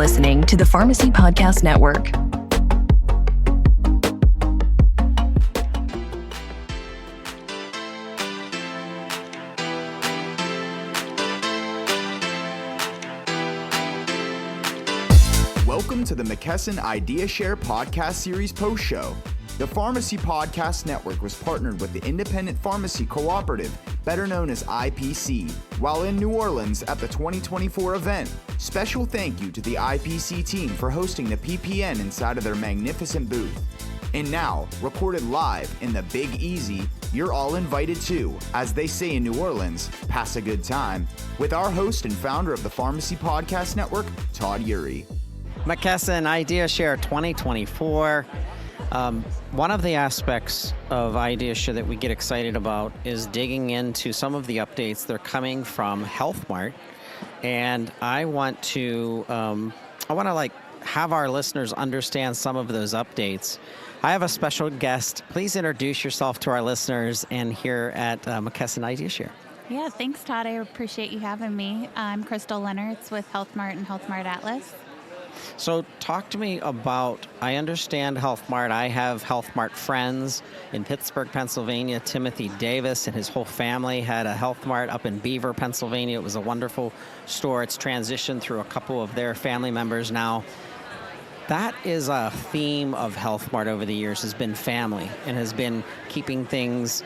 listening to the Pharmacy Podcast Network. Welcome to the McKesson IdeaShare podcast series post show. The Pharmacy Podcast Network was partnered with the Independent Pharmacy Cooperative, better known as IPC, while in New Orleans at the 2024 event. Special thank you to the IPC team for hosting the PPN inside of their magnificent booth. And now, recorded live in the Big Easy, you're all invited to, as they say in New Orleans, pass a good time, with our host and founder of the Pharmacy Podcast Network, Todd Urey. McKesson IdeaShare 2024. One of the aspects of IdeaShare that we get excited about is digging into some of the updates that are coming from Health Mart, and I want to have our listeners understand some of those updates. I have a special guest. Please introduce yourself to our listeners and here at McKesson IdeaShare. Yeah, thanks, Todd. I appreciate you having me. I'm Lennartz with Health Mart and Health Mart Atlas. So talk to me about, I understand Health Mart. I have Health Mart friends in Pittsburgh, Pennsylvania. Timothy Davis and his whole family had a Health Mart up in Beaver, Pennsylvania. It was a wonderful store. It's transitioned through a couple of their family members now. That is a theme of Health Mart over the years, has been family and has been keeping things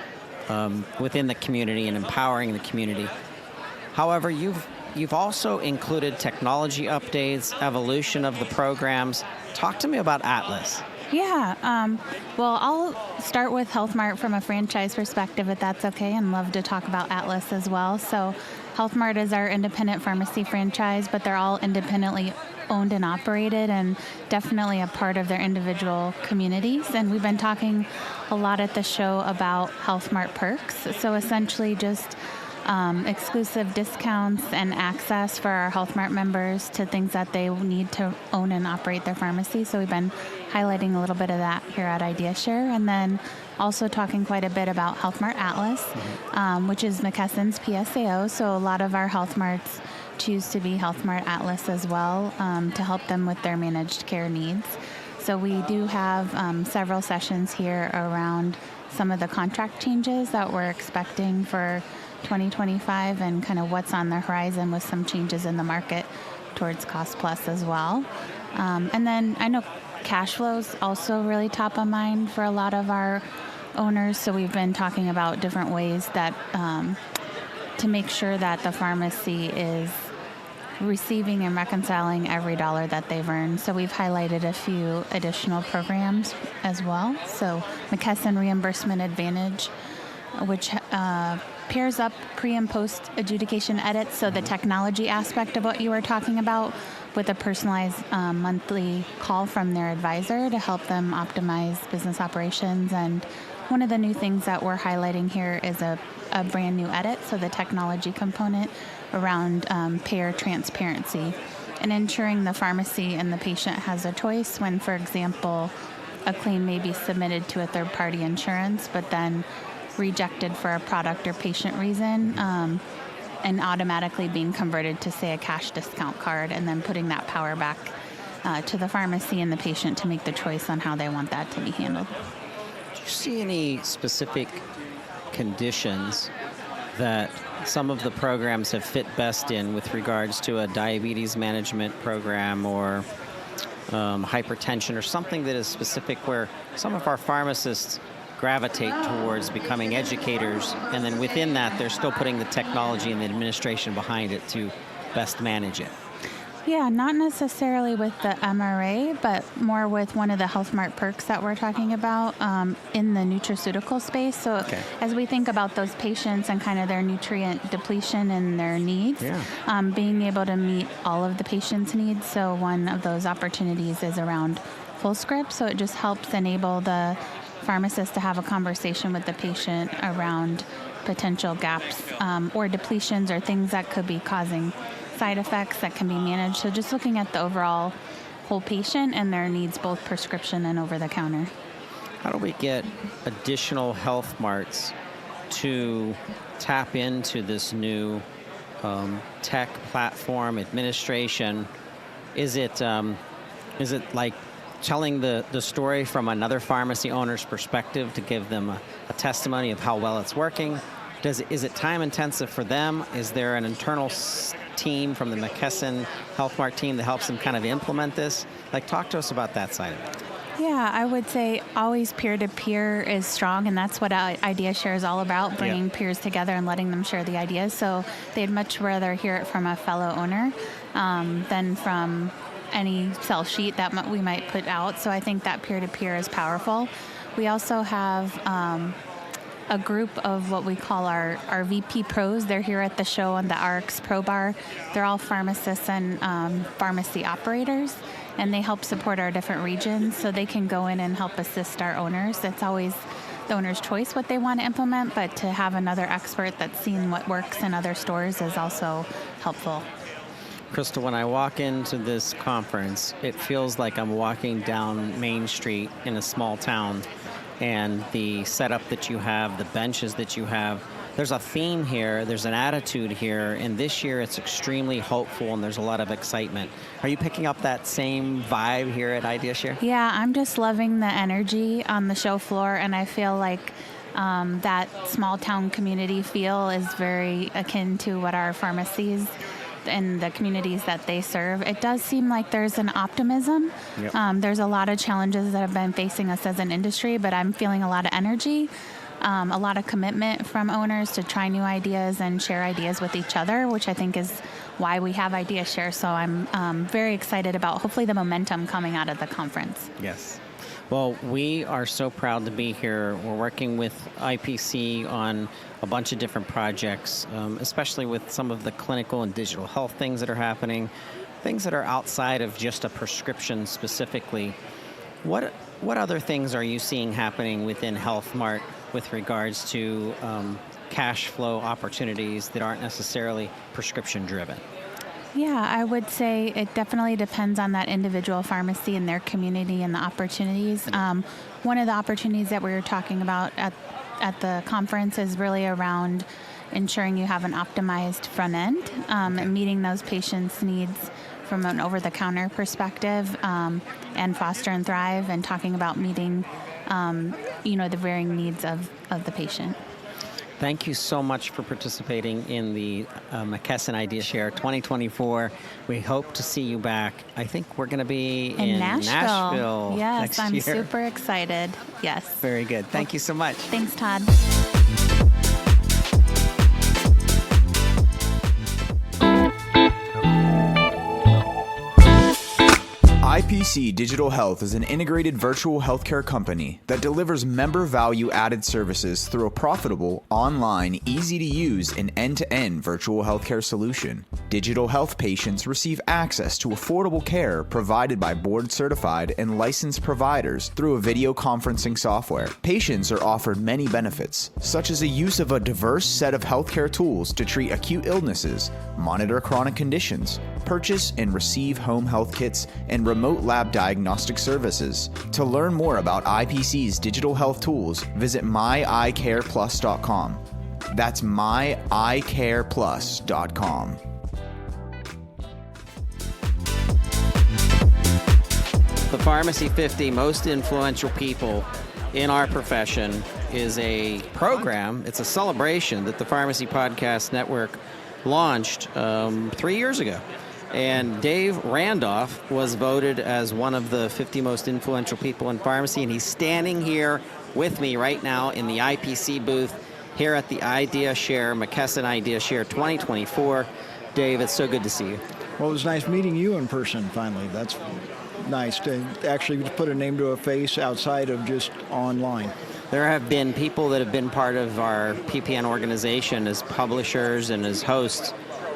within the community and empowering the community. However, You've also included technology updates, evolution of the programs. Talk to me about Atlas. Yeah, well, I'll start with Health Mart from a franchise perspective, if that's okay, and love to talk about Atlas as well. So Health Mart is our independent pharmacy franchise, but they're all independently owned and operated and definitely a part of their individual communities. And we've been talking a lot at the show about Health Mart perks. So essentially just exclusive discounts and access for our Health Mart members to things that they need to own and operate their pharmacy. So we've been highlighting a little bit of that here at IdeaShare, and then also talking quite a bit about Health Mart Atlas, which is McKesson's PSAO. So a lot of our Health Marts choose to be Health Mart Atlas as well to help them with their managed care needs. So we do have several sessions here around some of the contract changes that we're expecting for 2025 and kind of what's on the horizon with some changes in the market towards cost plus as well. And then I know cash flow is also really top of mind for a lot of our owners. So we've been talking about different ways that to make sure that the pharmacy is receiving and reconciling every dollar that they've earned. So we've highlighted a few additional programs as well. So McKesson Reimbursement Advantage, which pairs up pre- and post-adjudication edits, so the technology aspect of what you were talking about, with a personalized monthly call from their advisor to help them optimize business operations. And one of the new things that we're highlighting here is a brand new edit, so the technology component around payer transparency and ensuring the pharmacy and the patient has a choice when, for example, a claim may be submitted to a third-party insurance, but then rejected for a product or patient reason, and automatically being converted to, say, a cash discount card, and then putting that power back to the pharmacy and the patient to make the choice on how they want that to be handled. Do you see any specific conditions that some of the programs have fit best in with regards to a diabetes management program or hypertension or something that is specific where some of our pharmacists gravitate towards becoming educators, and then within that, they're still putting the technology and the administration behind it to best manage it? Yeah, not necessarily with the MRA, but more with one of the Health Mart perks that we're talking about in the nutraceutical space. So as we think about those patients and kind of their nutrient depletion and their needs, being able to meet all of the patient's needs. So one of those opportunities is around full script. So it just helps enable the pharmacist to have a conversation with the patient around potential gaps or depletions or things that could be causing side effects that can be managed. So just looking at the overall whole patient and their needs, both prescription and over-the-counter. How do we get additional Health Marts to tap into this new tech platform administration Is it like telling the story from another pharmacy owner's perspective to give them a testimony of how well it's working? Is it time intensive for them? Is there an internal team from the McKesson Health Mart team that helps them kind of implement this? Like, talk to us about that side of it. Yeah, I would say always peer-to-peer is strong, and that's what IdeaShare is all about, bringing peers together and letting them share the ideas. So they'd much rather hear it from a fellow owner than from any sell sheet that we might put out. So I think that peer-to-peer is powerful. We also have a group of what we call our VP pros. They're here at the show on the RX Pro Bar. They're all pharmacists and pharmacy operators, and they help support our different regions so they can go in and help assist our owners. It's always the owner's choice what they want to implement, but to have another expert that's seen what works in other stores is also helpful. Crystal, when I walk into this conference, it feels like I'm walking down Main Street in a small town, and the setup that you have, the benches that you have, there's a theme here, there's an attitude here, and this year it's extremely hopeful and there's a lot of excitement. Are you picking up that same vibe here at IdeaShare? Yeah, I'm just loving the energy on the show floor, and I feel like that small town community feel is very akin to what our pharmacies and the communities that they serve. It does seem like there's an optimism. Yep. There's a lot of challenges that have been facing us as an industry, but I'm feeling a lot of energy, a lot of commitment from owners to try new ideas and share ideas with each other, which I think is why we have IdeaShare. So I'm very excited about hopefully the momentum coming out of the conference. Yes. Well, we are so proud to be here. We're working with IPC on a bunch of different projects, especially with some of the clinical and digital health things that are happening, things that are outside of just a prescription specifically. What other things are you seeing happening within Health Mart with regards to cash flow opportunities that aren't necessarily prescription driven? Yeah, I would say it definitely depends on that individual pharmacy and their community and the opportunities. One of the opportunities that we were talking about at the conference is really around ensuring you have an optimized front end and meeting those patients' needs from an over-the-counter perspective and foster and thrive, and talking about meeting the varying needs of the patient. Thank you so much for participating in the McKesson IdeaShare 2024. We hope to see you back. I think we're going to be in Nashville yes, next I'm year. super excited. Yes. Very good. Thank you so much. Thanks, Todd. IPC Digital Health is an integrated virtual healthcare company that delivers member value-added services through a profitable, online, easy-to-use, and end-to-end virtual healthcare solution. Digital health patients receive access to affordable care provided by board-certified and licensed providers through a video conferencing software. Patients are offered many benefits, such as the use of a diverse set of healthcare tools to treat acute illnesses, monitor chronic conditions, purchase and receive home health kits, and remote lab diagnostic services. To learn more about IPC's digital health tools, visit myicareplus.com. That's myicareplus.com. The Pharmacy 50 Most Influential People in Our Profession is a program, it's a celebration that the Pharmacy Podcast Network launched 3 years ago. And Dave Randolph was voted as one of the 50 most influential people in pharmacy, and he's standing here with me right now in the IPC booth here at the IdeaShare, McKesson IdeaShare 2024. Dave, it's so good to see you. Well, it was nice meeting you in person finally. That's nice to actually put a name to a face outside of just online. There have been people that have been part of our PPN organization as publishers and as hosts.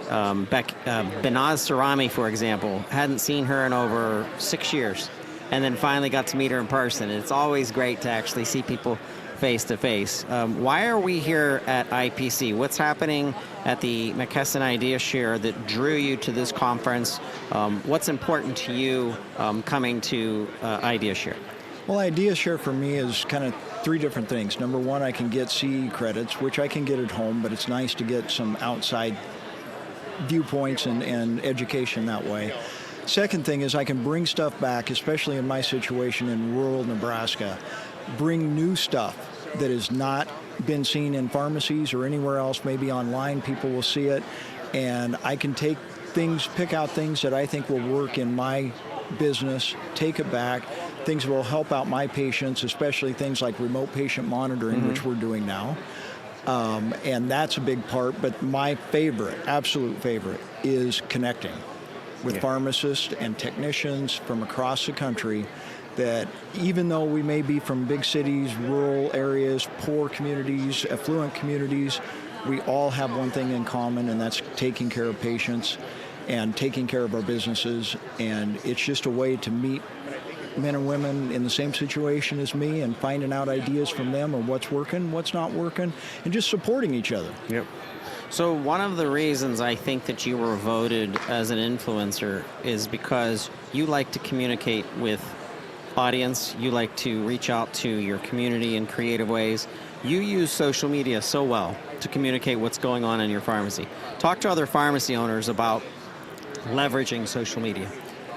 Benaz Sarami, for example, hadn't seen her in over 6 years, and then finally got to meet her in person. It's always great to actually see people face to face. Why are we here at IPC? What's happening at the McKesson IdeaShare that drew you to this conference? What's important to you coming to IdeaShare? Well, IdeaShare for me is kind of three different things. Number one, I can get CE credits, which I can get at home, but it's nice to get some outside viewpoints and education that way. Second thing is I can bring stuff back, especially in my situation in rural Nebraska, bring new stuff that has not been seen in pharmacies or anywhere else. Maybe online people will see it, and I can pick out things that I think will work in my business, take it back, things that will help out my patients, especially things like remote patient monitoring, which we're doing now. And that's a big part, but my absolute favorite, is connecting with pharmacists and technicians from across the country, that even though we may be from big cities, rural areas, poor communities, affluent communities, we all have one thing in common, and that's taking care of patients and taking care of our businesses. And it's just a way to meet men and women in the same situation as me and finding out ideas from them of what's working, what's not working, and just supporting each other. Yep. So one of the reasons I think that you were voted as an influencer is because you like to communicate with audience. You like to reach out to your community in creative ways. You use social media so well to communicate what's going on in your pharmacy. Talk to other pharmacy owners about leveraging social media.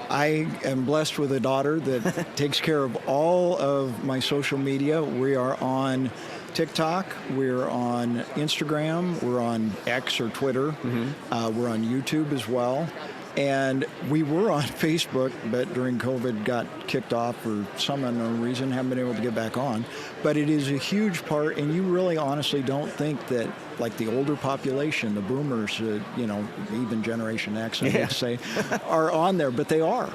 I am blessed with a daughter that takes care of all of my social media. We are on TikTok, we're on Instagram, we're on X or Twitter, we're on YouTube as well. And we were on Facebook, but during COVID got kicked off for some unknown reason, haven't been able to get back on. But it is a huge part, and you really honestly don't think that, like, the older population, the boomers, even Generation X, I would say, are on there, but they are.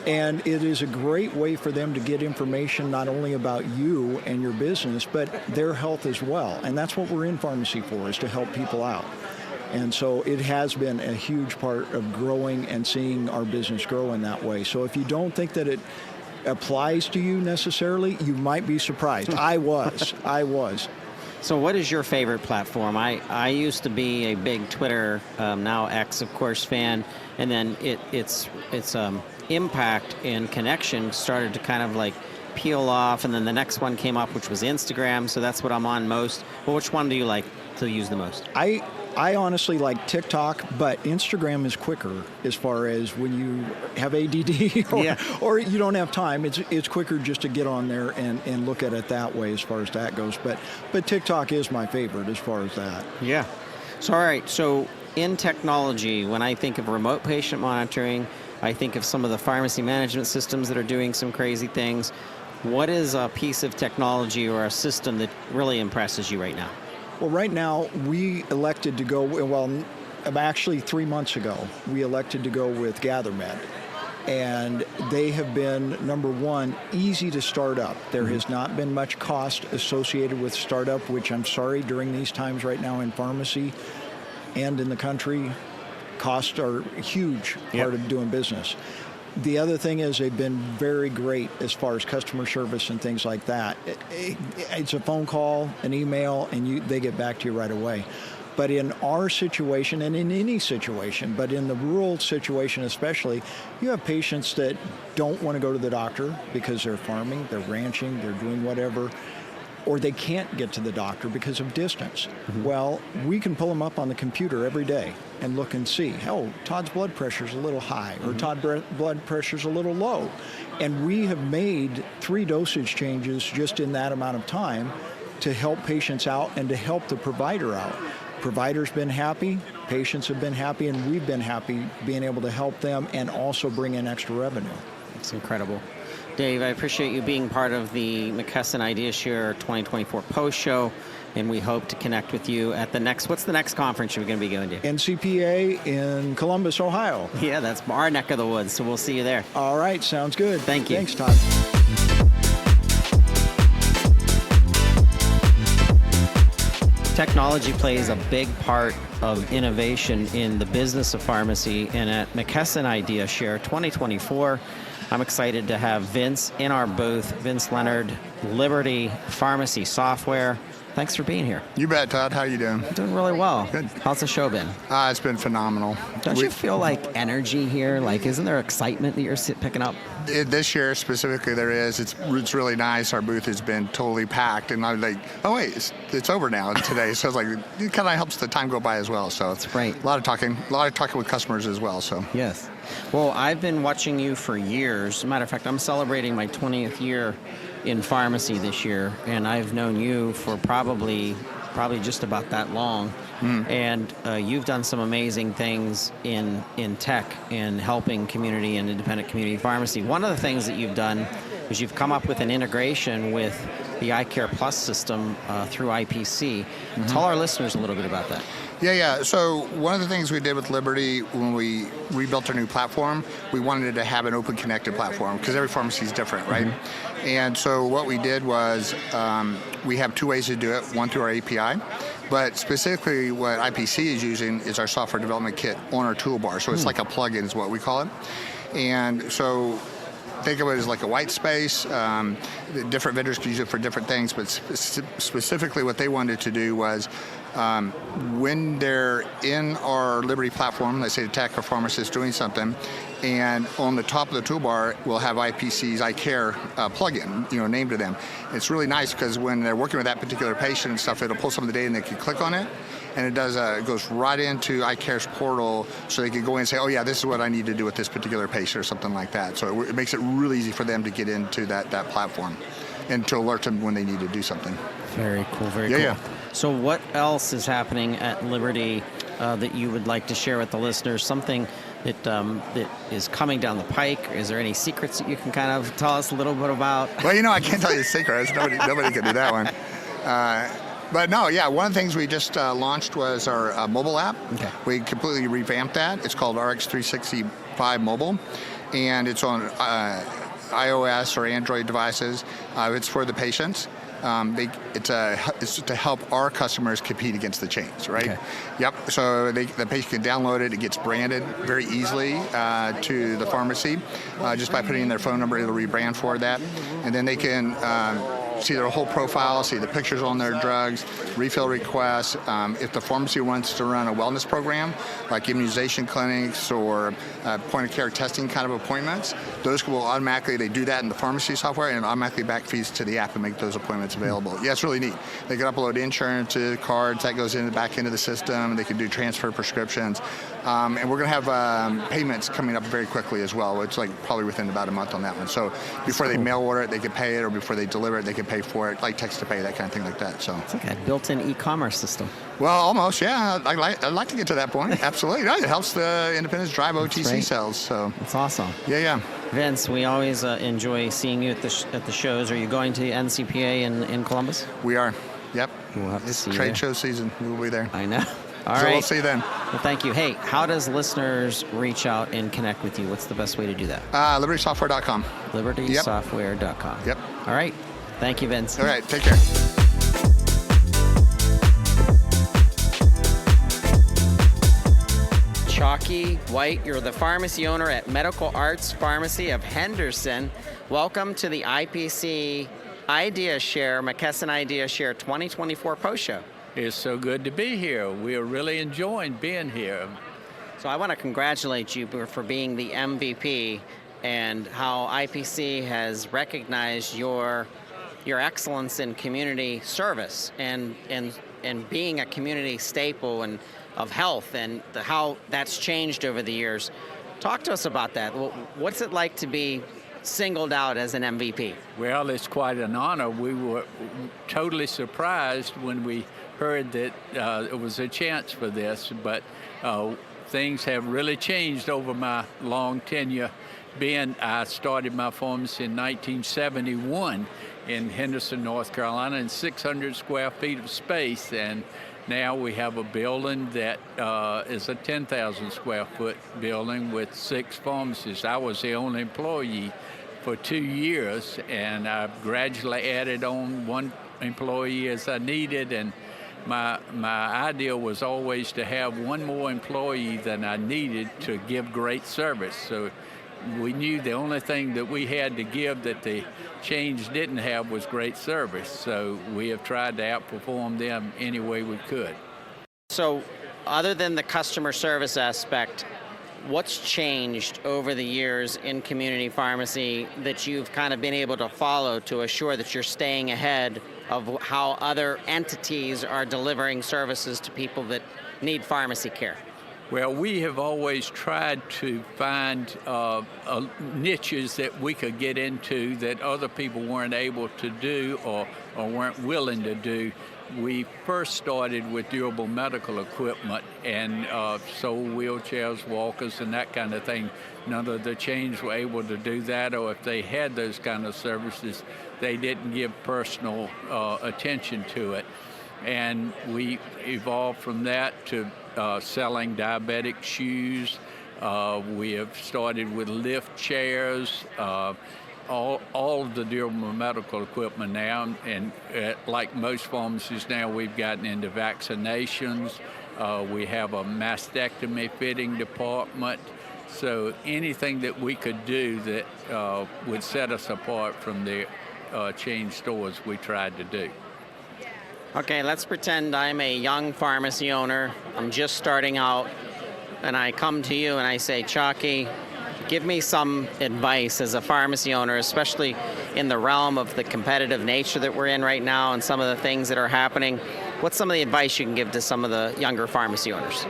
And it is a great way for them to get information not only about you and your business, but their health as well. And that's what we're in pharmacy for, is to help people out. And so it has been a huge part of growing and seeing our business grow in that way. So if you don't think that it applies to you necessarily, you might be surprised. I was. So what is your favorite platform? I used to be a big Twitter, now X, of course, fan, and then its impact and connection started to kind of like peel off, and then the next one came up, which was Instagram, so that's what I'm on most. Well, which one do you like to use the most? I honestly like TikTok, but Instagram is quicker as far as when you have ADD or you don't have time. It's quicker just to get on there and look at it that way as far as that goes. But TikTok is my favorite as far as that. Yeah. So, all right. So in technology, when I think of remote patient monitoring, I think of some of the pharmacy management systems that are doing some crazy things. What is a piece of technology or a system that really impresses you right now? Well, right now, we elected to go, actually 3 months ago, we elected to go with GatherMed. And they have been, number one, easy to start up. There has not been much cost associated with startup, which I'm sorry, during these times right now in pharmacy and in the country, costs are a huge part of doing business. The other thing is they've been very great as far as customer service and things like that. It's a phone call, an email, and they get back to you right away. But in our situation, and in any situation, but in the rural situation especially, you have patients that don't want to go to the doctor because they're farming, they're ranching, they're doing whatever, or they can't get to the doctor because of distance. Well, we can pull them up on the computer every day and look and see, Todd's blood pressure's a little high, or Todd's blood pressure's a little low. And we have made 3 dosage changes just in that amount of time to help patients out and to help the provider out. Provider's been happy, patients have been happy, and we've been happy being able to help them and also bring in extra revenue. It's incredible. Dave, I appreciate you being part of the McKesson IdeaShare 2024 post show, and we hope to connect with you at what's the next conference you're going to be going to? NCPA in Columbus, Ohio. Yeah, that's our neck of the woods, so we'll see you there. All right, sounds good. Thank you. Thanks, Todd. Technology plays a big part of innovation in the business of pharmacy, and at McKesson IdeaShare 2024, I'm excited to have Vince in our booth. Vince Leonard, Liberty Pharmacy Software. Thanks for being here. You bet, Todd. How you doing? Doing really well. Good. How's the show been? It's been phenomenal. Don't you feel like energy here? Like, isn't there excitement that you're picking up? This year specifically, there is. It's really nice. Our booth has been totally packed, and I'm like, oh wait, it's over now today. So it's like it kind of helps the time go by as well. So that's right. A lot of talking with customers as well. So yes. Well, I've been watching you for years. As a matter of fact, I'm celebrating my 20th year in pharmacy this year, and I've known you for probably just about that long. And you've done some amazing things in tech and helping community and independent community pharmacy. One of the things that you've done is you've come up with an integration with the iCare Plus system through IPC. Tell our listeners a little bit about that. Yeah. So one of the things we did with Liberty when we rebuilt our new platform, we wanted to have an open connected platform because every pharmacy is different, right? And so what we did was we have two ways to do it, one through our API, but specifically what IPC is using is our software development kit on our toolbar. So it's like a plugin is what we call it. And so think of it as like a white space. Different vendors can use it for different things, but specifically what they wanted to do was when they're in our Liberty platform, let's say the tech or pharmacist doing something, and on the top of the toolbar, we'll have IPC's iCare plugin, named to them. It's really nice because when they're working with that particular patient and stuff, it'll pull some of the data and they can click on it. And it does. It goes right into iCare's portal, so they can go in and say, "Oh yeah, this is what I need to do with this particular patient," or something like that. So it makes it really easy for them to get into that platform, and to alert them when they need to do something. Very cool. Very cool. Yeah. So what else is happening at Liberty that you would like to share with the listeners? Something that is coming down the pike? Is there any secrets that you can kind of tell us a little bit about? Well, I can't tell you secrets. Nobody can do that one. But no, yeah, one of the things we just launched was our mobile app. Okay. We completely revamped that. It's called RX365 Mobile, and it's on iOS or Android devices. It's for the patients. It's to help our customers compete against the chains, right? Okay. Yep. So the patient can download it. It gets branded very easily to the pharmacy just by putting in their phone number. It'll rebrand for that, and then they can see their whole profile, see the pictures on their drugs, refill requests. If the pharmacy wants to run a wellness program, like immunization clinics or point-of-care testing kind of appointments, those will automatically, they do that in the pharmacy software, and it automatically back feeds to the app and make those appointments available. Yeah, it's really neat. They can upload insurance cards, that goes back into the system. They can do transfer prescriptions. And we're going to have payments coming up very quickly as well. It's like probably within about a month on that one. So before they mail order it, they can pay it, or before they deliver it, they can pay for it, like text to pay, that kind of thing like that. So it's like a built-in e-commerce system. Well, almost, yeah. I'd like to get to that point. Absolutely. It helps the independents drive OTC sales. So that's awesome. Yeah. Vince, we always enjoy seeing you at the shows. Are you going to the NCPA in Columbus? We are. Yep. We'll have to see you trade there. Show season. We'll be there. I know. All so right. We'll see you then. Well, thank you. Hey, how does listeners reach out and connect with you? What's the best way to do that? LibertySoftware.com. LibertySoftware.com. Yep. All right. Thank you, Vince. All right. Take care. Chocky White, you're the pharmacy owner at Medical Arts Pharmacy of Henderson. Welcome to the IPC IdeaShare, McKesson IdeaShare 2024 post show. It's so good to be here. We are really enjoying being here. So I want to congratulate you for being the MVP and how IPC has recognized your excellence in community service and being a community staple and of health and how that's changed over the years. Talk to us about that. What's it like to be singled out as an MVP? Well, it's quite an honor. We were totally surprised when we heard that it was a chance for this, but things have really changed over my long tenure. I started my pharmacy in 1971 in Henderson, North Carolina, in 600 square feet of space, and now we have a building that is a 10,000 square foot building with 6 pharmacies. I was the only employee for 2 years, and I've gradually added on 1 employee as I needed, and my idea was always to have 1 more employee than I needed to give great service. So we knew the only thing that we had to give that the chains didn't have was great service. So we have tried to outperform them any way we could. So other than the customer service aspect, what's changed over the years in community pharmacy that you've kind of been able to follow to assure that you're staying ahead of how other entities are delivering services to people that need pharmacy care? Well, we have always tried to find niches that we could get into that other people weren't able to do or weren't willing to do. We first started with durable medical equipment and sold wheelchairs, walkers, and that kind of thing. None of the chains were able to do that, or if they had those kind of services, they didn't give personal attention to it. And we evolved from that to selling diabetic shoes. We have started with lift chairs. All of the durable medical equipment now, and like most pharmacies now, we've gotten into vaccinations. We have a mastectomy fitting department. So anything that we could do that would set us apart from the chain stores, we tried to do. Okay, let's pretend I'm a young pharmacy owner. I'm just starting out, and I come to you and I say, Chocky, give me some advice as a pharmacy owner, especially in the realm of the competitive nature that we're in right now and some of the things that are happening. What's some of the advice you can give to some of the younger pharmacy owners?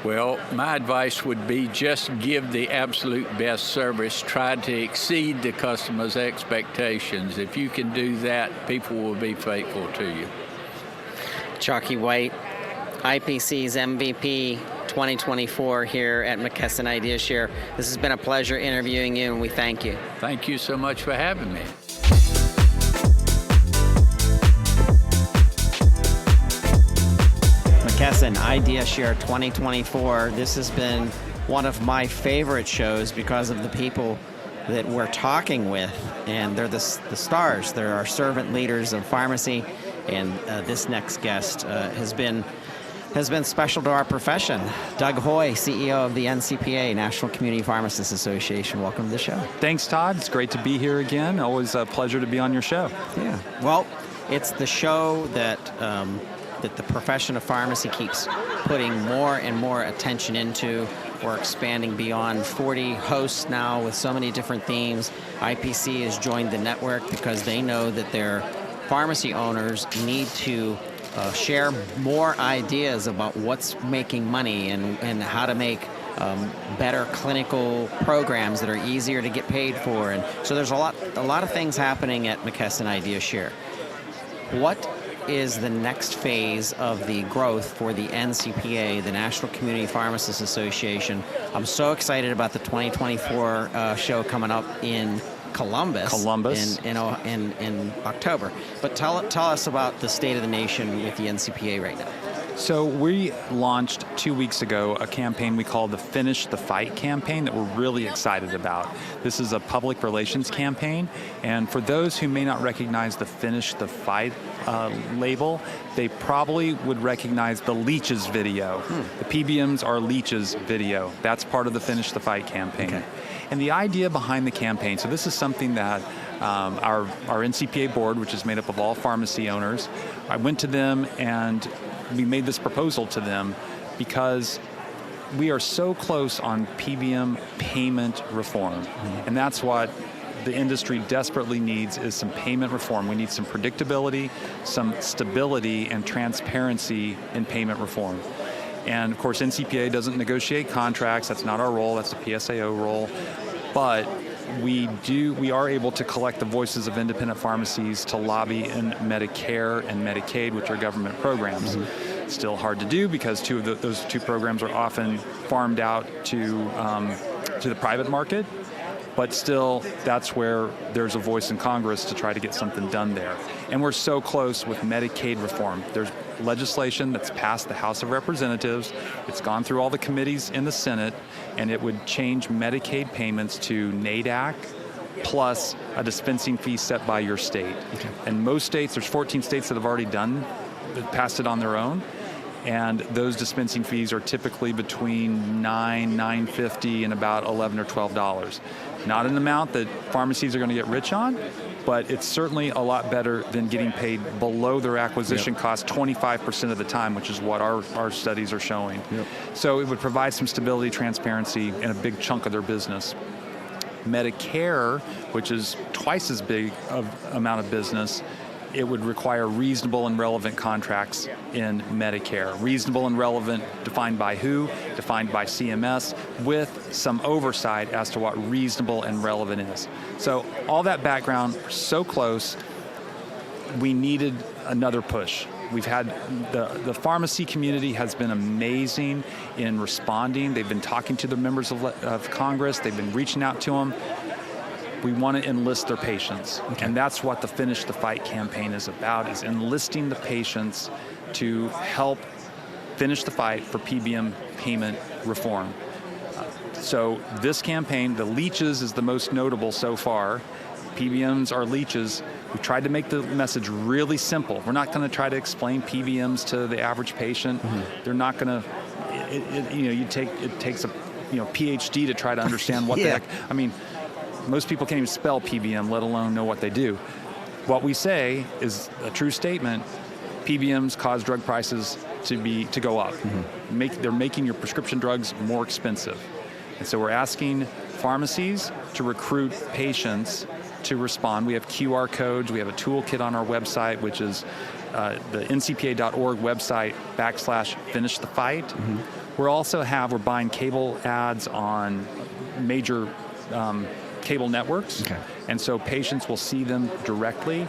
Well, my advice would be just give the absolute best service. Try to exceed the customer's expectations. If you can do that, people will be faithful to you. Chocky White, IPC's MVP 2024 here at McKesson IdeaShare. This has been a pleasure interviewing you, and we thank you. Thank you so much for having me. McKesson IdeaShare 2024. This has been one of my favorite shows because of the people that we're talking with, and they're the stars. They're our servant leaders of pharmacy, and this next guest has been special to our profession. Doug Hoey, CEO of the NCPA, National Community Pharmacists Association. Welcome to the show. Thanks, Todd. It's great to be here again. Always a pleasure to be on your show. Yeah. Well, it's the show that the profession of pharmacy keeps putting more and more attention into. We're expanding beyond 40 hosts now with so many different themes. IPC has joined the network because they know that their pharmacy owners need to share more ideas about what's making money and how to make better clinical programs that are easier to get paid for. And so there's a lot of things happening at McKesson IdeaShare. What is the next phase of the growth for the NCPA, the National Community Pharmacists Association? I'm so excited about the 2024 show coming up in Columbus. In October. But tell us about the state of the nation with the NCPA right now. So we launched 2 weeks ago a campaign we call the Finish the Fight campaign that we're really excited about. This is a public relations campaign, and for those who may not recognize the Finish the Fight label, they probably would recognize the Leeches video. The PBMs are Leeches video. That's part of the Finish the Fight campaign. Okay. And the idea behind the campaign, so this is something that our NCPA board, which is made up of all pharmacy owners, I went to them and we made this proposal to them because we are so close on PBM payment reform. And that's what the industry desperately needs, is some payment reform. We need some predictability, some stability, and transparency in payment reform. And of course, NCPA doesn't negotiate contracts. That's not our role. That's the PSAO role. But we are able to collect the voices of independent pharmacies to lobby in Medicare and Medicaid, which are government programs. Still hard to do because those two programs are often farmed out to the private market. But still, that's where there's a voice in Congress to try to get something done there. And we're so close with Medicaid reform. There's legislation that's passed the House of Representatives. It's gone through all the committees in the Senate, and it would change Medicaid payments to NADAC plus a dispensing fee set by your state. Okay. And most states, there's 14 states that have already passed it on their own. And those dispensing fees are typically between $9.50 and about $11 or $12. Not an amount that pharmacies are going to get rich on, but it's certainly a lot better than getting paid below their acquisition cost 25% of the time, which is what our studies are showing. So it would provide some stability, transparency, and a big chunk of their business. Medicare, which is twice as big of amount of business, it would require reasonable and relevant contracts in Medicare. Reasonable and relevant defined by who? Defined by CMS, with some oversight as to what reasonable and relevant is. So all that background, so close, we needed another push. We've had the pharmacy community has been amazing in responding. They've been talking to the members of Congress. They've been reaching out to them. We want to enlist their patients. And that's what the Finish the Fight campaign is about, is enlisting the patients to help finish the fight for PBM payment reform. So this campaign, the leeches is the most notable so far. PBMs are leeches. We tried to make the message really simple. We're not going to try to explain PBMs to the average patient. They're not going to, it takes a PhD to try to understand what the heck. I mean, most people can't even spell PBM, let alone know what they do. What we say is a true statement. PBMs cause drug prices to go up. They're making your prescription drugs more expensive. And so we're asking pharmacies to recruit patients to respond. We have QR codes. We have a toolkit on our website, which is the ncpa.org website /finish the fight. We're buying cable ads on major cable networks. And so patients will see them directly.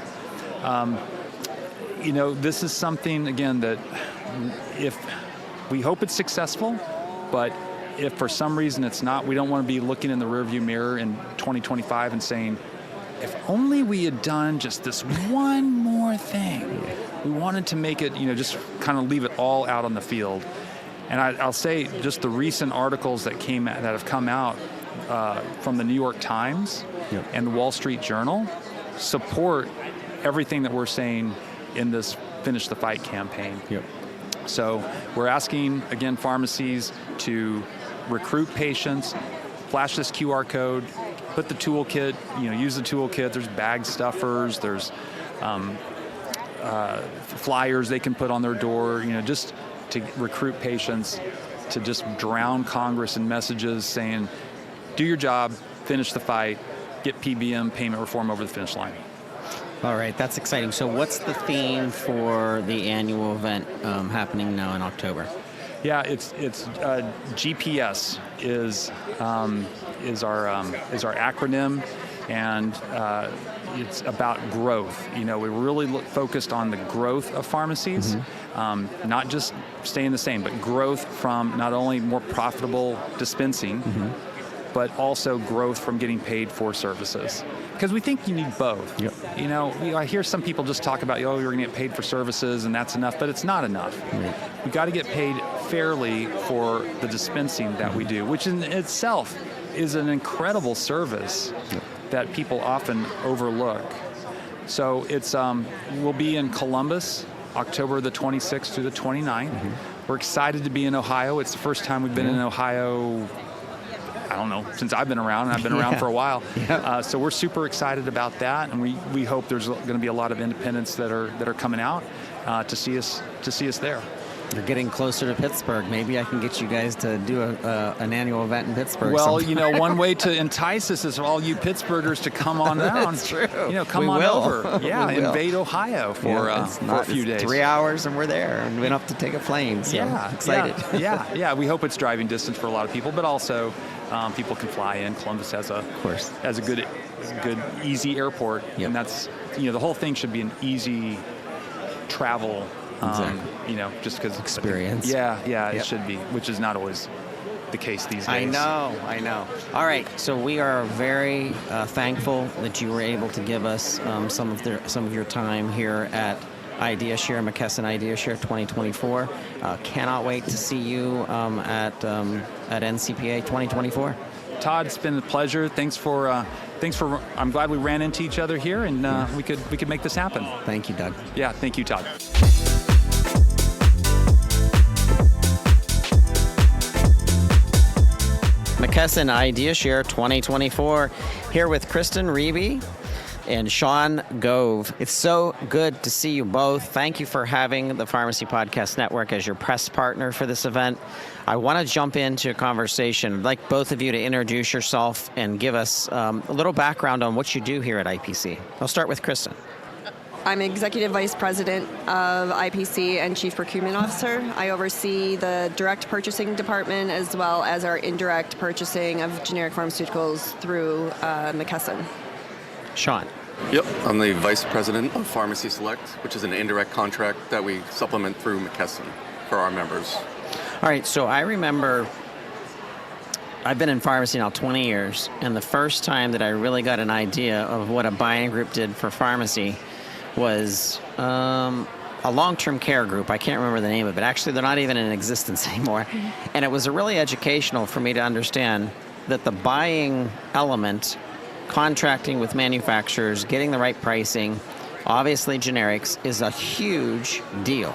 This is something, again, that if we hope it's successful, but if for some reason it's not, we don't want to be looking in the rearview mirror in 2025 and saying, if only we had done just this one more thing. We wanted to make it, just kind of leave it all out on the field. And I'll say just the recent articles that have come out from the New York Times and the Wall Street Journal support everything that we're saying in this Finish the Fight campaign. So we're asking, again, pharmacies to recruit patients, flash this QR code, put the toolkit, use the toolkit. There's bag stuffers, there's flyers they can put on their door, just to recruit patients, to just drown Congress in messages saying, do your job, finish the fight, get PBM payment reform over the finish line. All right, that's exciting. So what's the theme for the annual event happening now in October? Yeah, it's GPS is our acronym, and it's about growth. We're really focused on the growth of pharmacies, not just staying the same, but growth from not only more profitable dispensing, but also growth from getting paid for services. Because we think you need both. I hear some people just talk about, you're going to get paid for services and that's enough, but it's not enough. We've got to get paid fairly for the dispensing that we do, which in itself is an incredible service that people often overlook. So it's we'll be in Columbus, October the 26th through the 29th. We're excited to be in Ohio. It's the first time we've been in Ohio, I don't know, since I've been around, and I've been around for a while. So we're super excited about that, and we hope there's going to be a lot of independents that are coming out to see us there. You're getting closer to Pittsburgh. Maybe I can get you guys to do an annual event in Pittsburgh. Well, one way to entice us is for all you Pittsburghers to come on down. That's true. Come on over. Yeah, invade Ohio for a few days. 3 hours and we're there, and we don't have to take a plane. So excited. Yeah. We hope it's driving distance for a lot of people, but also people can fly in. Columbus has a good, easy airport, and that's the whole thing should be an easy travel. Just because experience. It should be, which is not always the case these days. I know. All right, so we are very thankful that you were able to give us some of your time here at IdeaShare, McKesson IdeaShare 2024. Cannot wait to see you at NCPA 2024. Todd, it's been a pleasure. Thanks for. I'm glad we ran into each other here, and we could make this happen. Thank you, Doug. Yeah, thank you, Todd. McKesson IdeaShare 2024. Here with Kristen, Reabe, and Shawn, Gove. It's so good to see you both. Thank you for having the Pharmacy Podcast Network as your press partner for this event. I want to jump into a conversation. I'd like both of you to introduce yourself and give us a little background on what you do here at IPC. I'll start with Kristen. I'm Executive Vice President of IPC and Chief Procurement Officer. I oversee the direct purchasing department as well as our indirect purchasing of generic pharmaceuticals through McKesson. Shawn. Yep, I'm the Vice President of Pharmacy Select, which is an indirect contract that we supplement through McKesson for our members. All right, so I remember I've been in pharmacy now 20 years, and the first time that I really got an idea of what a buying group did for pharmacy was a long-term care group. I can't remember the name of it. Actually, they're not even in existence anymore. And it was really educational for me to understand that the buying element, contracting with manufacturers, getting the right pricing, obviously generics, is a huge deal.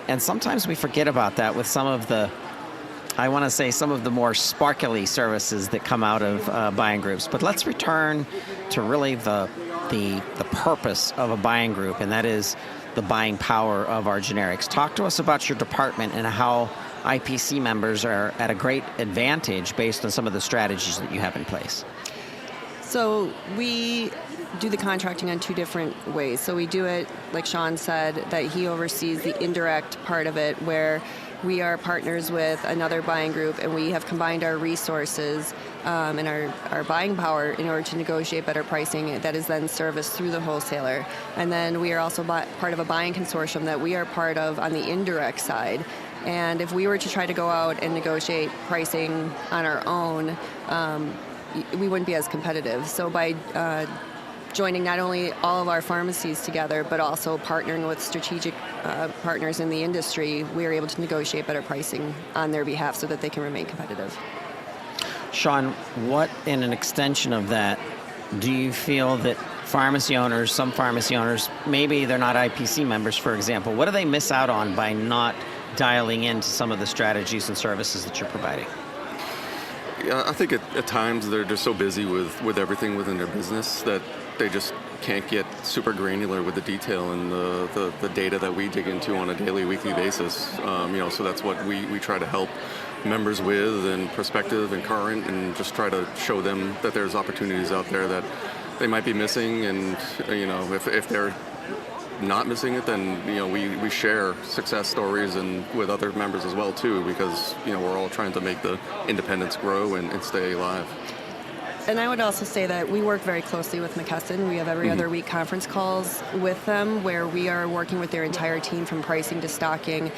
And sometimes we forget about that with some of the, I want to say, some of the more sparkly services that come out of buying groups. But let's return to really the purpose of a buying group, and that is the buying power of our generics. Talk to us about your department and how IPC members are at a great advantage based on some of the strategies that you have in place. So we do the contracting on two different ways. So we do it, like Shawn said, that he oversees the indirect part of it, where we are partners with another buying group, and we have combined our resources and our buying power in order to negotiate better pricing that is then serviced through the wholesaler. And then we are also part of a buying consortium that we are part of on the indirect side. And if we were to try to go out and negotiate pricing on our own, we wouldn't be as competitive. So by joining not only all of our pharmacies together, but also partnering with strategic partners in the industry, we are able to negotiate better pricing on their behalf so that they can remain competitive. Shawn, what, in an extension of that, do you feel that pharmacy owners, some pharmacy owners, maybe they're not IPC members, for example, what do they miss out on by not dialing into some of the strategies and services that you're providing? Yeah, I think at times they're just so busy with everything within their business that they just can't get super granular with the detail and the data that we dig into on a daily, weekly basis. So that's what we try to help members with, and prospective and current, and just try to show them that there's opportunities out there that they might be missing. And if they're not missing it, then we share success stories and with other members as well too, because we're all trying to make the independents grow and stay alive. And I would also say that we work very closely with McKesson. We have every other week conference calls with them where we are working with their entire team from pricing to stocking.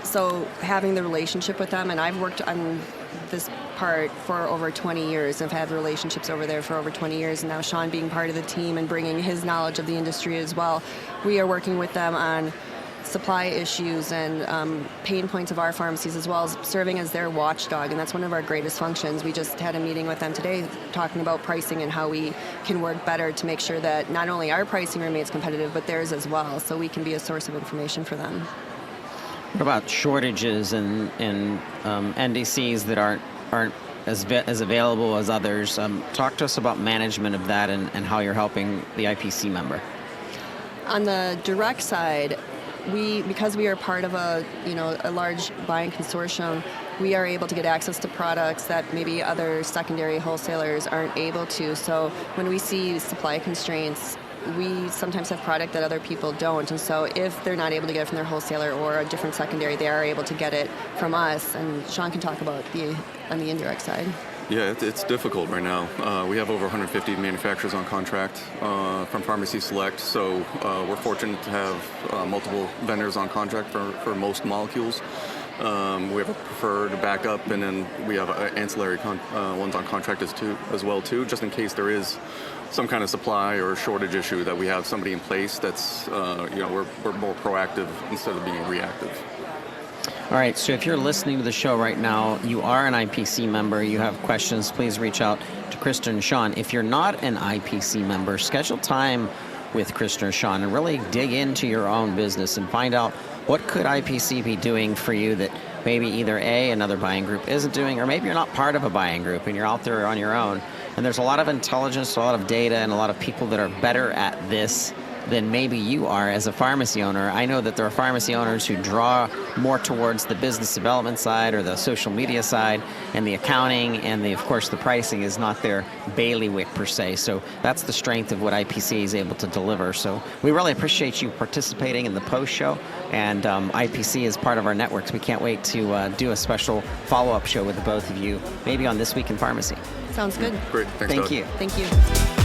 So having the relationship with them, and I've worked on this part for over 20 years. I've had relationships over there for over 20 years, and now Shawn being part of the team and bringing his knowledge of the industry as well. We are working with them on supply issues and pain points of our pharmacies, as well as serving as their watchdog, and that's one of our greatest functions. We just had a meeting with them today talking about pricing and how we can work better to make sure that not only our pricing remains competitive, but theirs as well, so we can be a source of information for them. What about shortages and NDCs that aren't as available as others? Talk to us about management of that and how you're helping the IPC member. On the direct side, because we are part of a large buying consortium, we are able to get access to products that maybe other secondary wholesalers aren't able to. So when we see supply constraints, we sometimes have product that other people don't, and so if they're not able to get it from their wholesaler or a different secondary, they are able to get it from us. And Shawn can talk about on the indirect side. Yeah, it's difficult right now. We have over 150 manufacturers on contract from Pharmacy Select, so we're fortunate to have multiple vendors on contract for most molecules. We have a preferred backup, and then we have ancillary ones on contract as well too, just in case there is some kind of supply or shortage issue, that we have somebody in place that's we're more proactive instead of being reactive. All right, so if you're listening to the show right now, you are an IPC member, you have questions, please reach out to Kristen and Shawn. If you're not an IPC member, schedule time with Kristen or Shawn and really dig into your own business and find out what could IPC be doing for you that maybe either A, another buying group isn't doing, or maybe you're not part of a buying group and you're out there on your own. And there's a lot of intelligence, a lot of data, and a lot of people that are better at this than maybe you are as a pharmacy owner. I know that there are pharmacy owners who draw more towards the business development side or the social media side, and the accounting and of course the pricing is not their bailiwick per se. So that's the strength of what IPC is able to deliver. So we really appreciate you participating in the post show, and IPC is part of our networks. We can't wait to do a special follow-up show with the both of you, maybe on This Week in Pharmacy. Sounds good. Great. Thanks, Thank Doug. you. Thank you.